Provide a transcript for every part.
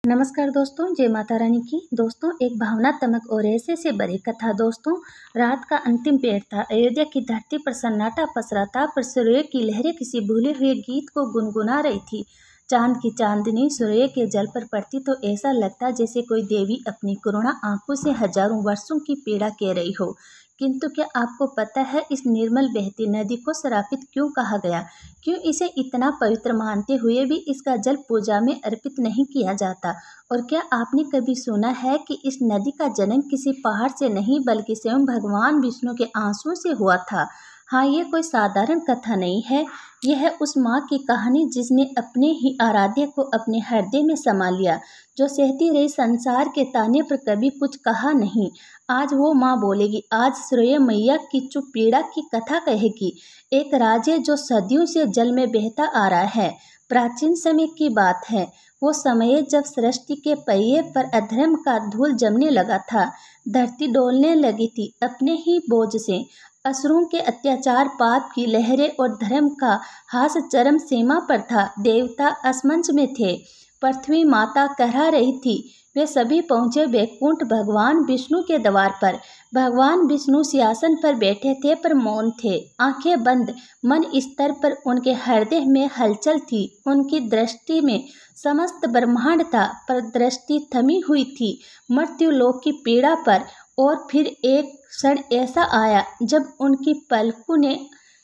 नमस्कार दोस्तों, जय माता रानी की। दोस्तों, एक भावनात्मक और ऐसे से बड़ी कथा। दोस्तों, रात का अंतिम पहर था। अयोध्या की धरती पर सन्नाटा पसरा था, पर सूर्य की लहरें किसी भूले हुए गीत को गुनगुना रही थी। चांद की चांदनी सूर्य के जल पर पड़ती तो ऐसा लगता जैसे कोई देवी अपनी करुणा आंखों से हजारों वर्षों की पीड़ा कह रही हो। किंतु क्या आपको पता है इस निर्मल बहती नदी को श्रापित क्यों कहा गया? क्यों इसे इतना पवित्र मानते हुए भी इसका जल पूजा में अर्पित नहीं किया जाता? और क्या आपने कभी सुना है कि इस नदी का जन्म किसी पहाड़ से नहीं बल्कि स्वयं भगवान विष्णु के आंसुओं से हुआ था? हाँ, ये कोई साधारण कथा नहीं है। यह है उस माँ की कहानी जिसने अपने ही आराध्य को अपने हृदय में समा लिया, जो सहती रही संसार के ताने पर कभी कुछ कहा नहीं। आज वो माँ बोलेगी, आज सूर्य मैया की चुप पीड़ा की कथा कहेगी। एक राज्य जो सदियों से जल में बहता आ रहा है। प्राचीन समय की बात है। वो समय जब सृष्टि के पहिए पर अधर्म का धूल जमने लगा था। धरती डोलने लगी थी अपने ही बोझ से। असुरों के अत्याचार, पाप की लहरें और धर्म का हास चरम सीमा पर था। देवता असमंज में थे। पृथ्वी माता कहरा रही थी। वे सभी पहुँचे वैकुंठ भगवान विष्णु के द्वार पर। भगवान विष्णु सिंहासन पर बैठे थे पर मौन थे, आंखें बंद। मन स्तर पर उनके हृदय में हलचल थी। उनकी दृष्टि में समस्त ब्रह्मांड था, पर दृष्टि थमी हुई थी मृत्यु लोक की पीड़ा पर। और फिर एक क्षण ऐसा आया जब उनकी पलकों ने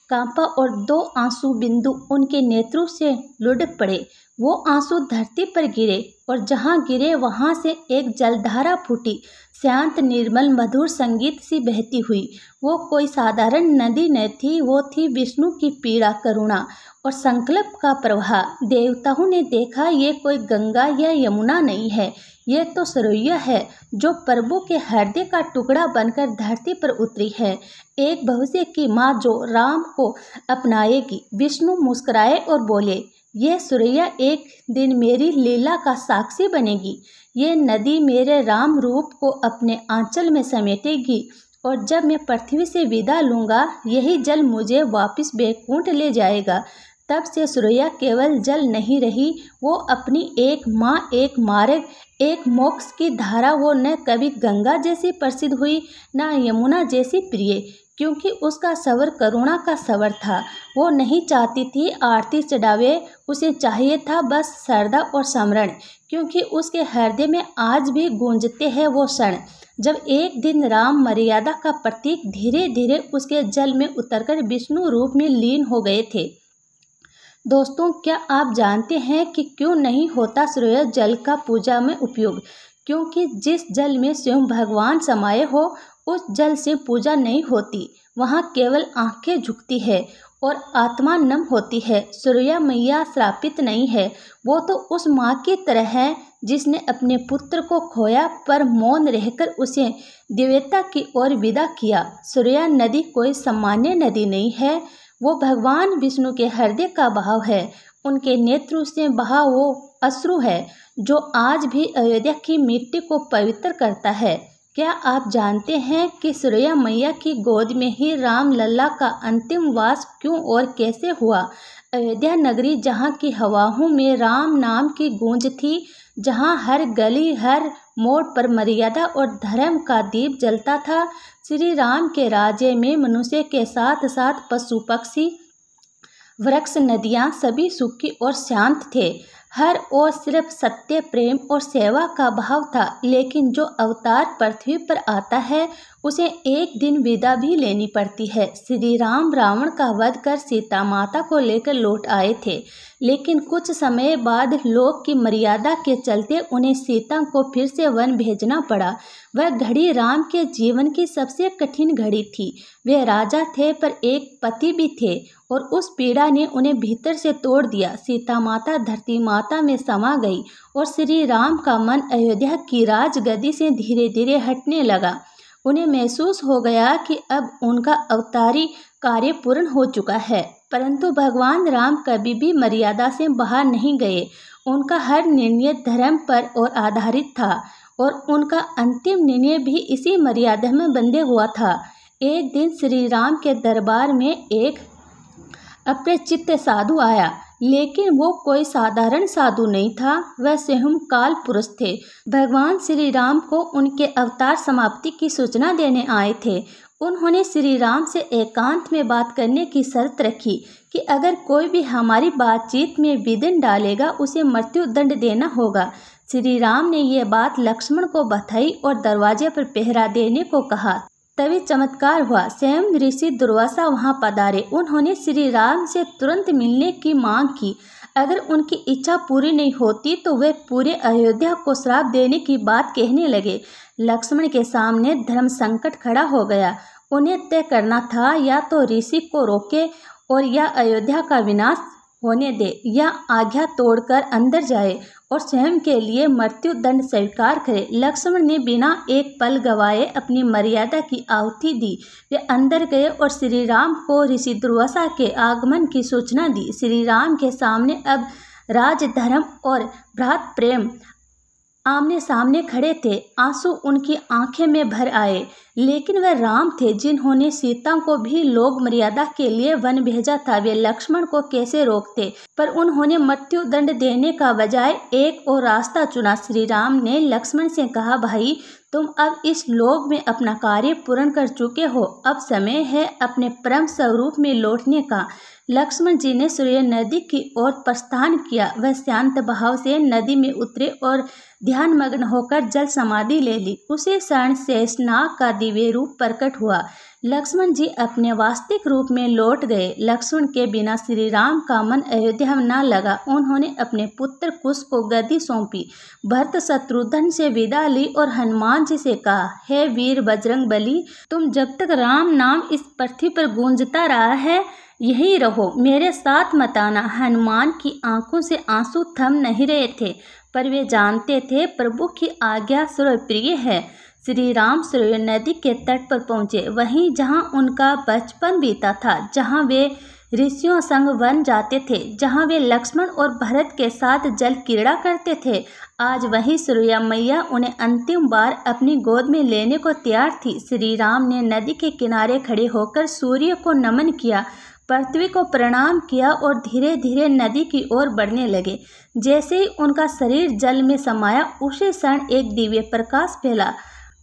कांपा और दो आंसू बिंदु उनके नेत्रों से लुढ़क पड़े। वो आंसू धरती पर गिरे और जहाँ गिरे वहाँ से एक जलधारा फूटी, शांत निर्मल मधुर संगीत सी बहती हुई। वो कोई साधारण नदी न थी, वो थी विष्णु की पीड़ा, करुणा और संकल्प का प्रवाह। देवताओं ने देखा, ये कोई गंगा या यमुना नहीं है, ये तो सरैया है जो प्रभु के हृदय का टुकड़ा बनकर धरती पर उतरी है। एक भविष्य की माँ जो राम को अपनाएगी। विष्णु मुस्कुराए और बोले, ये सूर्या एक दिन मेरी लीला का साक्षी बनेगी। ये नदी मेरे राम रूप को अपने आंचल में समेटेगी और जब मैं पृथ्वी से विदा लूँगा, यही जल मुझे वापस वैकुंठ ले जाएगा। तब से सूर्या केवल जल नहीं रही, वो अपनी एक माँ, एक मार्ग, एक मोक्ष की धारा। वो न कभी गंगा जैसी प्रसिद्ध हुई, न यमुना जैसी प्रिय, क्योंकि उसका स्वर करुणा का स्वर था। वो नहीं चाहती थी आरती चढ़ावे, उसे चाहिए था बस श्रद्धा और स्मरण, क्योंकि उसके हृदय में आज भी गूंजते हैं वो क्षण जब एक दिन राम, मर्यादा का प्रतीक, धीरे धीरे उसके जल में उतरकर विष्णु रूप में लीन हो गए थे। दोस्तों, क्या आप जानते हैं कि क्यों नहीं होता सूर्य जल का पूजा में उपयोग? क्योंकि जिस जल में स्वयं भगवान समाये हो, उस जल से पूजा नहीं होती। वहाँ केवल आंखें झुकती है और आत्मा नम होती है। सूर्या मैया श्रापित नहीं है, वो तो उस माँ की तरह है जिसने अपने पुत्र को खोया पर मौन रहकर उसे दिव्यता की ओर विदा किया। सूर्या नदी कोई सामान्य नदी नहीं है, वो भगवान विष्णु के हृदय का बहाव है। उनके नेत्रों से बहा वो अश्रु है जो आज भी अयोध्या की मिट्टी को पवित्र करता है। क्या आप जानते हैं कि सूर्या मैया की गोद में ही राम लल्ला का अंतिम वास क्यों और कैसे हुआ? अयोध्या नगरी, जहाँ की हवाओं में राम नाम की गूंज थी, जहाँ हर गली, हर मोड़ पर मर्यादा और धर्म का दीप जलता था। श्री राम के राज्य में मनुष्य के साथ साथ पशु, पक्षी, वृक्ष, नदियाँ सभी सुखी और शांत थे। हर ओर सिर्फ सत्य, प्रेम और सेवा का भाव था। लेकिन जो अवतार पृथ्वी पर आता है, उसे एक दिन विदा भी लेनी पड़ती है। श्री राम रावण का वध कर सीता माता को लेकर लौट आए थे, लेकिन कुछ समय बाद लोक की मर्यादा के चलते उन्हें सीता को फिर से वन भेजना पड़ा। वह घड़ी राम के जीवन की सबसे कठिन घड़ी थी। वे राजा थे पर एक पति भी थे और उस पीड़ा ने उन्हें भीतर से तोड़ दिया। सीता माता धरती माता में समा गई और श्री राम का मन अयोध्या की राजगद्दी से धीरे धीरे हटने लगा। उन्हें महसूस हो गया कि अब उनका अवतारी कार्य पूर्ण हो चुका है। परंतु भगवान राम कभी भी मर्यादा से बाहर नहीं गए। उनका हर निर्णय धर्म पर और आधारित था और उनका अंतिम निर्णय भी इसी मर्यादा में बंधे हुआ था। एक दिन श्री राम के दरबार में एक अपरिचित साधु आया। लेकिन वो कोई साधारण साधु नहीं था, वह स्वयं काल पुरुष थे। भगवान श्री राम को उनके अवतार समाप्ति की सूचना देने आए थे। उन्होंने श्री राम से एकांत में बात करने की शर्त रखी कि अगर कोई भी हमारी बातचीत में विघ्न डालेगा उसे मृत्यु दंड देना होगा। श्री राम ने यह बात लक्ष्मण को बताई और दरवाजे पर पहरा देने को कहा। तभी चमत्कार हुआ, स्वयं ऋषि दुर्वासा वहां पधारे। उन्होंने श्री राम से तुरंत मिलने की मांग की। अगर उनकी इच्छा पूरी नहीं होती तो वे पूरे अयोध्या को श्राप देने की बात कहने लगे। लक्ष्मण के सामने धर्म संकट खड़ा हो गया। उन्हें तय करना था, या तो ऋषि को रोके और या अयोध्या का विनाश होने दे, या आज्ञा तोड़कर अंदर जाए और स्वयं के लिए मृत्यु दंड स्वीकार करे। लक्ष्मण ने बिना एक पल गवाए अपनी मर्यादा की आहुति दी। वे अंदर गए और श्री राम को ऋषि दुर्वासा के आगमन की सूचना दी। श्री राम के सामने अब राजधर्म और भ्रात प्रेम आमने सामने खड़े थे। आंसू उनकी आंखें में भर आए, लेकिन वह राम थे जिन्होंने सीता को भी लोक मर्यादा के लिए वन भेजा था। वे लक्ष्मण को कैसे रोकते, पर उन्होंने मृत्यु दंड देने का बजाय एक और रास्ता चुना। श्री राम ने लक्ष्मण से कहा, भाई तुम अब इस लोक में अपना कार्य पूर्ण कर चुके हो, अब समय है अपने परम स्वरूप में लौटने का। लक्ष्मण जी ने सूर्य नदी की ओर प्रस्थान किया। वह शांत भाव से नदी में उतरे और ध्यान मग्न होकर जल समाधि ले ली। उसी क्षण शेषनाग का दिव्य रूप प्रकट हुआ। लक्ष्मण जी अपने वास्तविक रूप में लौट गए। लक्ष्मण के बिना श्री राम का मन अयोध्या में न लगा। उन्होंने अपने पुत्र कुश को गद्दी सौंपी, भरत शत्रुघ्न से विदा ली और हनुमान जी से कहा, हे वीर बजरंगबली, तुम जब तक राम नाम इस पृथ्वी पर गूंजता रहा है यही रहो, मेरे साथ मत आना। हनुमान की आंखों से आंसू थम नहीं रहे थे, पर वे जानते थे प्रभु की आज्ञा सर्वप्रिय है। श्री राम सूर्य नदी के तट पर पहुँचे, वहीं जहाँ उनका बचपन बीता था, जहाँ वे ऋषियों संग वन जाते थे, जहाँ वे लक्ष्मण और भरत के साथ जल क्रीड़ा करते थे। आज वही सूर्या मैया उन्हें अंतिम बार अपनी गोद में लेने को तैयार थी। श्री राम ने नदी के किनारे खड़े होकर सूर्य को नमन किया, पृथ्वी को प्रणाम किया और धीरे धीरे नदी की ओर बढ़ने लगे। जैसे ही उनका शरीर जल में समाया, उसी क्षण एक दिव्य प्रकाश फैला।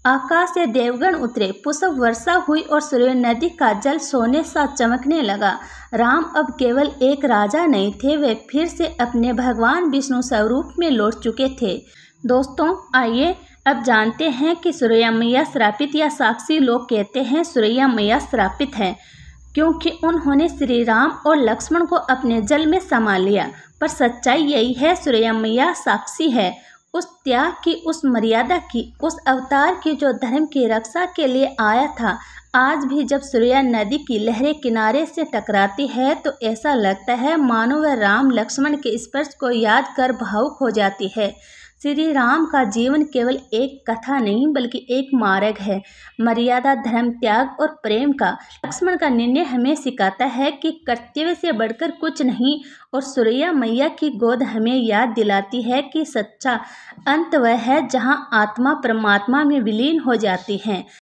आकाश से देवगण उतरे, पुष्प वर्षा हुई और सूर्य नदी का जल सोने सा चमकने लगा। राम अब केवल एक राजा नहीं थे, वे फिर से अपने भगवान विष्णु स्वरूप में लौट चुके थे। दोस्तों, आइए अब जानते हैं कि सूर्या मैया श्रापित या साक्षी। लोग कहते हैं सूर्या मैया श्रापित है क्योंकि उन्होंने श्री राम और लक्ष्मण को अपने जल में समा लिया, पर सच्चाई यही है, सूर्या मैया साक्षी है उस त्याग की, उस मर्यादा की, उस अवतार की जो धर्म की रक्षा के लिए आया था। आज भी जब सूर्या नदी की लहरें किनारे से टकराती है तो ऐसा लगता है मानो वह राम लक्ष्मण के स्पर्श को याद कर भावुक हो जाती है। श्री राम का जीवन केवल एक कथा नहीं बल्कि एक मार्ग है, मर्यादा, धर्म, त्याग और प्रेम का। लक्ष्मण का निर्णय हमें सिखाता है कि कर्तव्य से बढ़कर कुछ नहीं, और सूर्या मैया की गोद हमें याद दिलाती है कि सच्चा अंत वह है जहाँ आत्मा परमात्मा में विलीन हो जाती है।